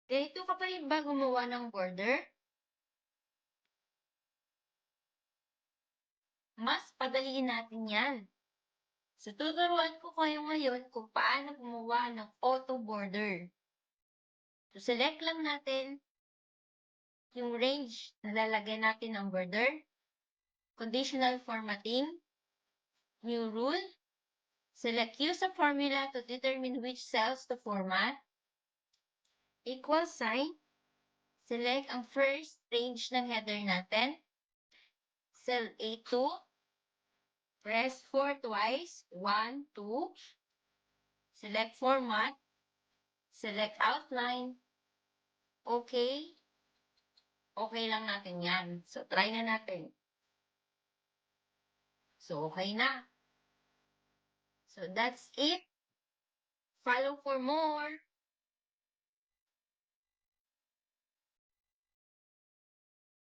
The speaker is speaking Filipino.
Ganito ka pa rin ba gumawa ng border? Mas padaliin natin yan. So, tuturuan ko kayo ngayon kung paano gumawa ng auto border. So, select lang natin yung range na lalagyan natin ng border, conditional formatting, new rule, select use a formula to determine which cells to format, equal sign, select ang first range ng header natin, cell A2, press 4 twice, 1, 2, select format, select outline, okay, okay lang natin yan. So, try na natin. So, okay na. So, that's it. Follow for more.